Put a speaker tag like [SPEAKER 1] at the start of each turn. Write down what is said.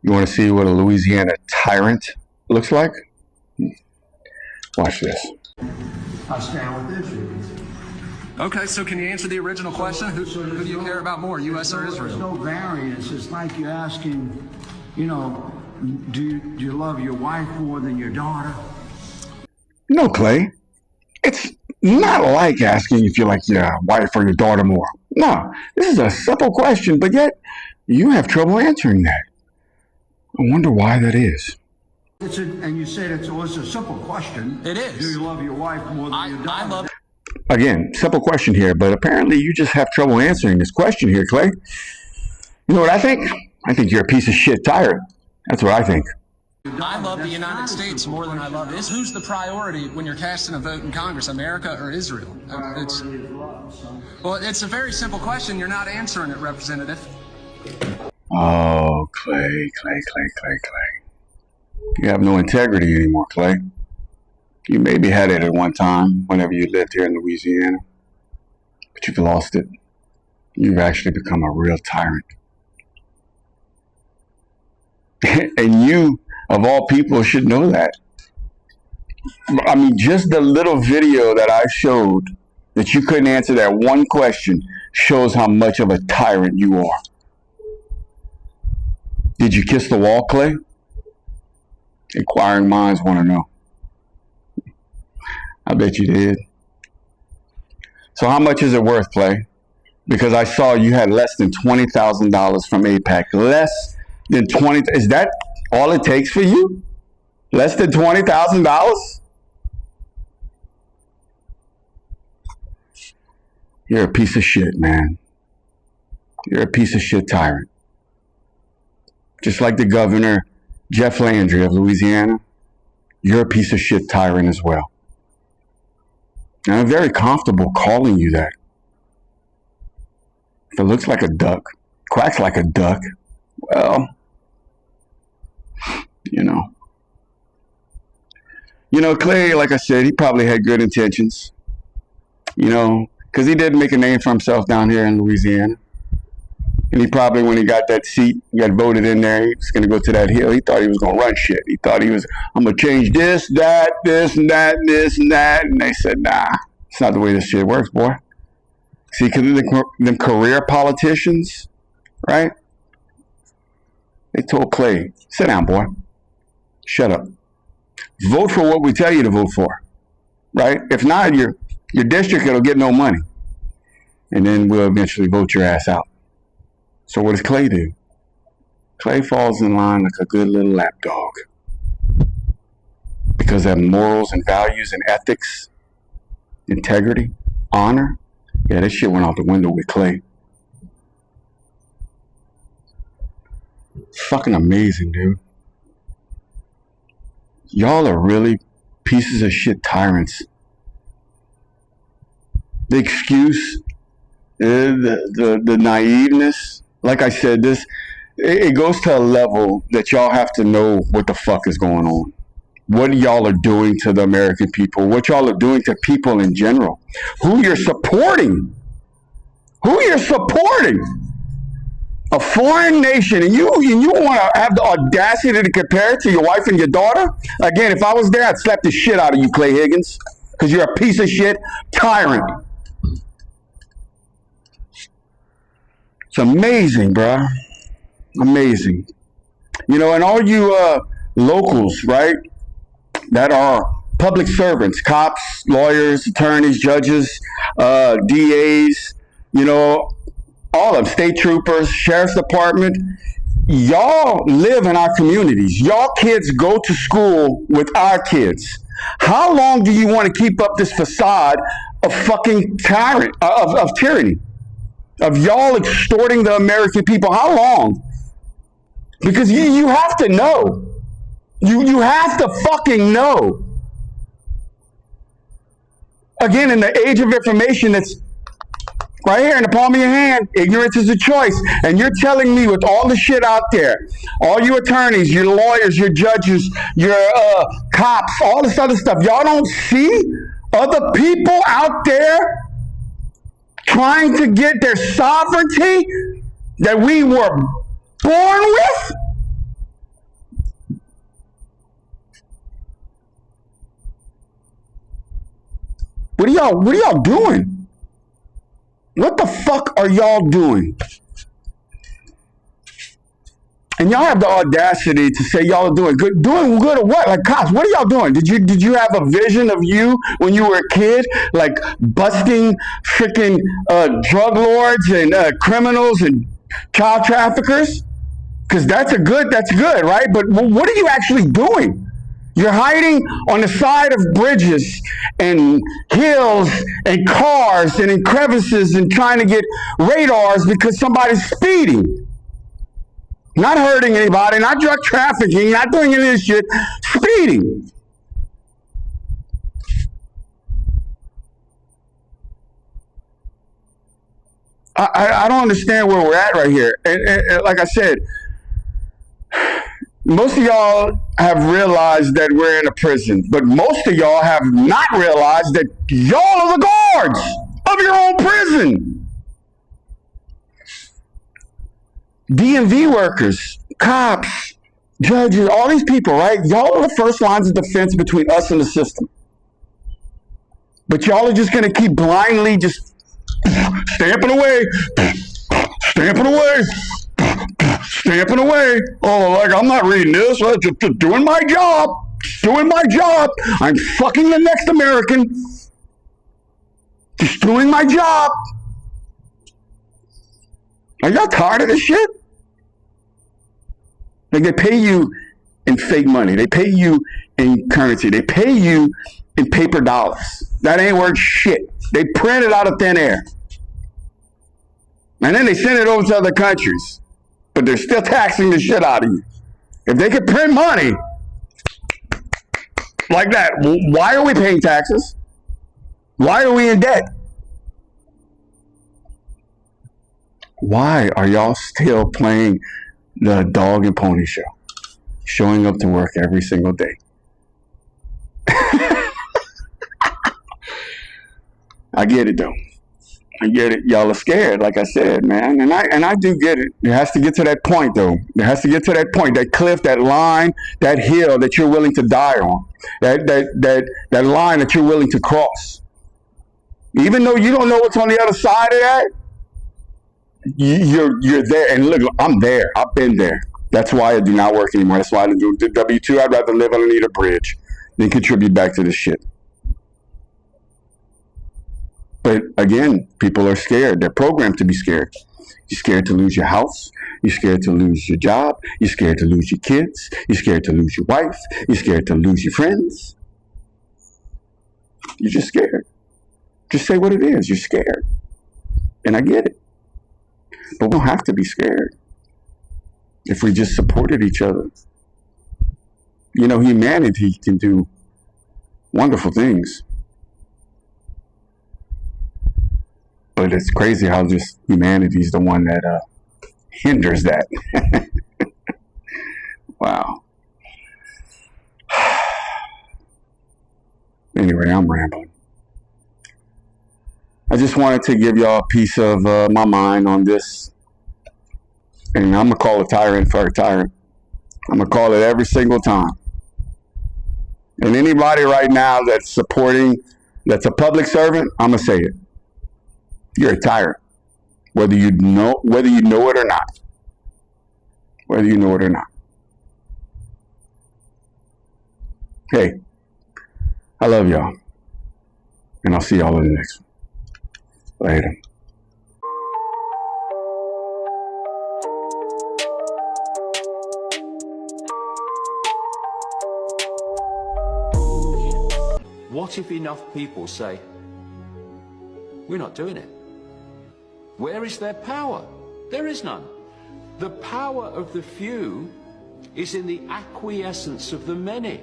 [SPEAKER 1] You want to see what a Louisiana tyrant looks like? Watch this.
[SPEAKER 2] I stand with Israel.
[SPEAKER 3] Okay, so can you answer the original question? Who do you care about more, U.S. or Israel?
[SPEAKER 2] There's no variance. It's like you're asking, do you love your wife more than your daughter?
[SPEAKER 1] No, Clay. It's not like asking if you like your wife or your daughter more. No, this is a simple question, but yet you have trouble answering that. I wonder why that is.
[SPEAKER 2] And you said it's a simple question.
[SPEAKER 3] It is.
[SPEAKER 2] Do you love your wife more than your daughter?
[SPEAKER 1] Again, simple question here, but apparently you just have trouble answering this question here, Clay. You know what I think? I think you're a piece of shit tyrant. That's what I think.
[SPEAKER 3] I love the United States more than I love Israel. Who's the priority when you're casting a vote in Congress, America or Israel? It's a very simple question. You're not answering it, Representative.
[SPEAKER 1] Oh, Clay. You have no integrity anymore, Clay. You maybe had it at one time whenever you lived here in Louisiana, but you've lost it. You've actually become a real tyrant. And you, of all people, should know that. I mean, just the little video that I showed that you couldn't answer that one question shows how much of a tyrant you are. Did you kiss the wall, Clay? Inquiring minds want to know. I bet you did. So how much is it worth, Clay? Because I saw you had less than $20,000 from AIPAC. Less than 20. Is that all it takes for you? Less than $20,000? You're a piece of shit, man. You're a piece of shit tyrant. Just like the governor, Jeff Landry of Louisiana, you're a piece of shit tyrant as well. And I'm very comfortable calling you that. If it looks like a duck, quacks like a duck, well, you know. Clay, like I said, he probably had good intentions, because he did make a name for himself down here in Louisiana. And he probably, when he got that seat, got voted in there, he was going to go to that hill. He thought he was going to run shit. He thought I'm going to change this, that, this, and that, this, and that. And they said, nah, it's not the way this shit works, boy. See, because them career politicians, right? They told Clay, sit down, boy. Shut up. Vote for what we tell you to vote for, right? If not, your district, it'll get no money. And then we'll eventually vote your ass out. So what does Clay do? Clay falls in line like a good little lapdog. Because of morals and values and ethics, integrity, honor, yeah, that shit went out the window with Clay. It's fucking amazing, dude. Y'all are really pieces of shit tyrants. The excuse, the naiveness, like I said, it goes to a level that y'all have to know what the fuck is going on. What y'all are doing to the American people, what y'all are doing to people in general, who you're supporting. A foreign nation, and you want to have the audacity to compare it to your wife and your daughter? Again, if I was there, I'd slap the shit out of you, Clay Higgins, because you're a piece of shit tyrant. It's amazing, bro. Amazing. And all you locals, right, that are public servants, cops, lawyers, attorneys, judges, DAs, all of them, state troopers, sheriff's department, y'all live in our communities. Y'all kids go to school with our kids. How long do you want to keep up this facade of fucking tyrant, of tyranny? Of y'all extorting the American people? How long? Because you have to know. You have to fucking know. Again, in the age of information that's right here in the palm of your hand, ignorance is a choice. And you're telling me with all the shit out there, all you attorneys, your lawyers, your judges, your cops, all this other stuff, y'all don't see other people out there trying to get their sovereignty that we were born with? are y'all doing? What the fuck are y'all doing? And y'all have the audacity to say y'all are doing good or what? Like, cops, what are y'all doing? Did you have a vision of you when you were a kid, like busting freaking drug lords and criminals and child traffickers? Because that's good, right? But what are you actually doing? You're hiding on the side of bridges and hills and cars and in crevices and trying to get radars because somebody's speeding. Not hurting anybody, not drug trafficking, not doing any of this shit, speeding. I don't understand where we're at right here. And like I said, most of y'all have realized that we're in a prison, but most of y'all have not realized that y'all are the guards of your own prison. DMV workers, cops, judges, all these people, right? Y'all are the first lines of defense between us and the system. But y'all are just going to keep blindly just stamping away, stamping away, stamping away. Oh, like, I'm not reading this. I'm just doing my job. Doing my job. I'm fucking the next American. Just doing my job. Are y'all tired of this shit? Like, they pay you in fake money. They pay you in currency. They pay you in paper dollars. That ain't worth shit. They print it out of thin air. And then they send it over to other countries. But they're still taxing the shit out of you. If they could print money like that, why are we paying taxes? Why are we in debt? Why are y'all still playing the dog and pony show? Showing up to work every single day. I get it though. I get it. Y'all are scared, like I said, man. And I do get it. It has to get to that point though. It has to get to that point, that cliff, that line, that hill that you're willing to die on. That line that you're willing to cross. Even though you don't know what's on the other side of that, you're there. And look, I'm there. I've been there. That's why I do not work anymore. That's why I do the W-2. I'd rather live underneath a bridge than contribute back to this shit. But again, people are scared. They're programmed to be scared. You're scared to lose your house. You're scared to lose your job. You're scared to lose your kids. You're scared to lose your wife. You're scared to lose your friends. You're just scared. Just say what it is. You're scared. And I get it. But we don't have to be scared if we just supported each other. You know, humanity can do wonderful things. But it's crazy how just humanity is the one that hinders that. Wow. Anyway, I'm rambling. I just wanted to give y'all a piece of my mind on this. And I'm going to call a tyrant for a tyrant. I'm going to call it every single time. And anybody right now that's supporting, that's a public servant, I'm going to say it. You're a tyrant. Whether you know it or not. Whether you know it or not. Hey, I love y'all. And I'll see y'all in the next one. Later.
[SPEAKER 4] What if enough people say, we're not doing it? Where is their power? There is none. The power of the few is in the acquiescence of the many.